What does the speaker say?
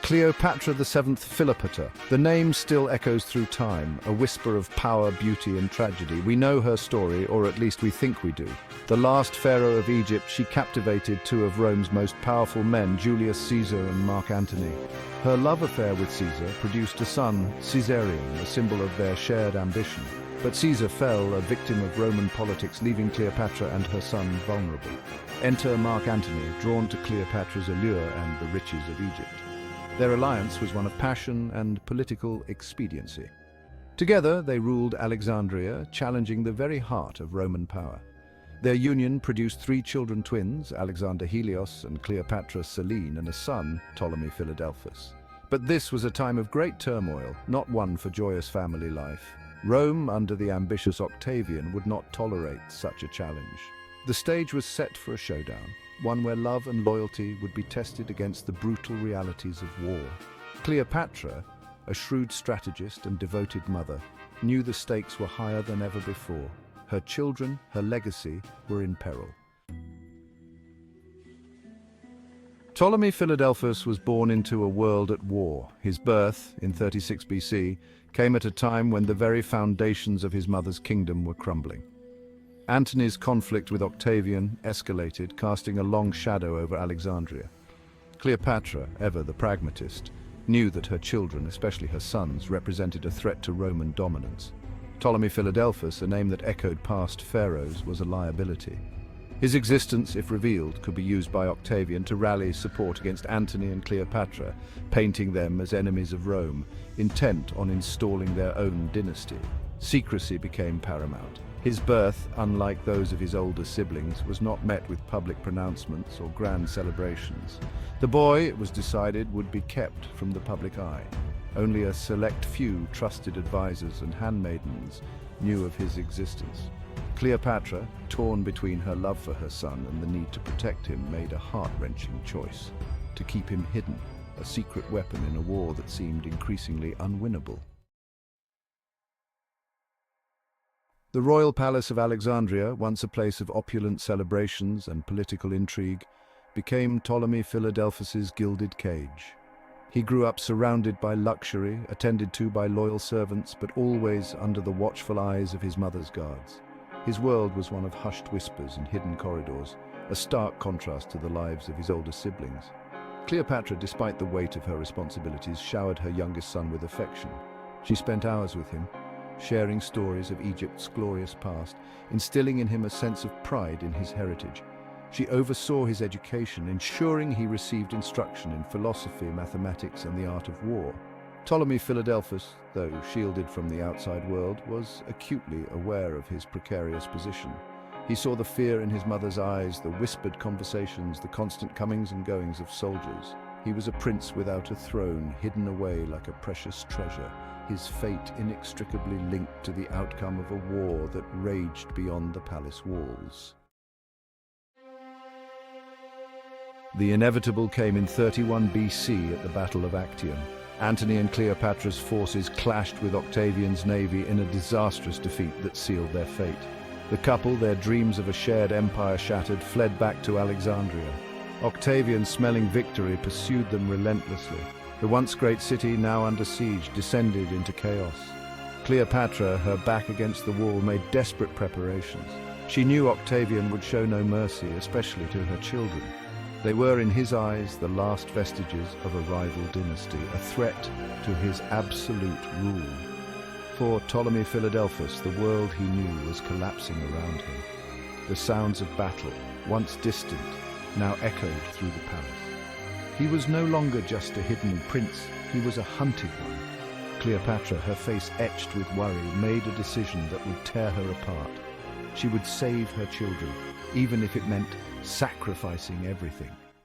Cleopatra VII Philippa. The name still echoes through time, a whisper of power, beauty, and tragedy. We know her story, or at least we think we do. The last Pharaoh of Egypt, she captivated two of Rome's most powerful men, Julius Caesar and Mark Antony. Her love affair with Caesar produced a son, Caesarion, a symbol of their shared ambition. But Caesar fell, a victim of Roman politics, leaving Cleopatra and her son vulnerable. Enter Mark Antony, drawn to Cleopatra's allure and the riches of Egypt. Their alliance was one of passion and political expediency. Together, they ruled Alexandria, challenging the very heart of Roman power. Their union produced three children twins, Alexander Helios and Cleopatra Selene, and a son, Ptolemy Philadelphus. But this was a time of great turmoil, not one for joyous family life. Rome, under the ambitious Octavian, would not tolerate such a challenge. The stage was set for a showdown, one where love and loyalty would be tested against the brutal realities of war. Cleopatra, a shrewd strategist and devoted mother, knew the stakes were higher than ever before. Her children, her legacy, were in peril. Ptolemy Philadelphus was born into a world at war. His birth, in 36 BC, came at a time when the very foundations of his mother's kingdom were crumbling. Antony's conflict with Octavian escalated, casting a long shadow over Alexandria. Cleopatra, ever the pragmatist, knew that her children, especially her sons, represented a threat to Roman dominance. Ptolemy Philadelphus, a name that echoed past pharaohs, was a liability. His existence, if revealed, could be used by Octavian to rally support against Antony and Cleopatra, painting them as enemies of Rome, intent on installing their own dynasty. Secrecy became paramount. His birth, unlike those of his older siblings, was not met with public pronouncements or grand celebrations. The boy, it was decided, would be kept from the public eye. Only a select few trusted advisors and handmaidens knew of his existence. Cleopatra, torn between her love for her son and the need to protect him, made a heart-wrenching choice: to keep him hidden, a secret weapon in a war that seemed increasingly unwinnable. The royal palace of Alexandria, once a place of opulent celebrations and political intrigue, became Ptolemy Philadelphus's gilded cage. He grew up surrounded by luxury, attended to by loyal servants, but always under the watchful eyes of his mother's guards. His world was one of hushed whispers and hidden corridors, a stark contrast to the lives of his older siblings. Cleopatra, despite the weight of her responsibilities, showered her youngest son with affection. She spent hours with him, sharing stories of Egypt's glorious past, instilling in him a sense of pride in his heritage. She oversaw his education, ensuring he received instruction in philosophy, mathematics, and the art of war. Ptolemy Philadelphus, though shielded from the outside world, was acutely aware of his precarious position. He saw the fear in his mother's eyes, the whispered conversations, the constant comings and goings of soldiers. He was a prince without a throne, hidden away like a precious treasure, his fate inextricably linked to the outcome of a war that raged beyond the palace walls. The inevitable came in 31 BC at the Battle of Actium. Antony and Cleopatra's forces clashed with Octavian's navy in a disastrous defeat that sealed their fate. The couple, their dreams of a shared empire shattered, fled back to Alexandria. Octavian, smelling victory, pursued them relentlessly. The once great city, now under siege, descended into chaos. Cleopatra, her back against the wall, made desperate preparations. She knew Octavian would show no mercy, especially to her children. They were, in his eyes, the last vestiges of a rival dynasty, a threat to his absolute rule. For Ptolemy Philadelphus, the world he knew was collapsing around him. The sounds of battle, once distant, now echoed through the palace. He was no longer just a hidden prince, he was a hunted one. Cleopatra, her face etched with worry, made a decision that would tear her apart. She would save her children, even if it meant sacrificing everything.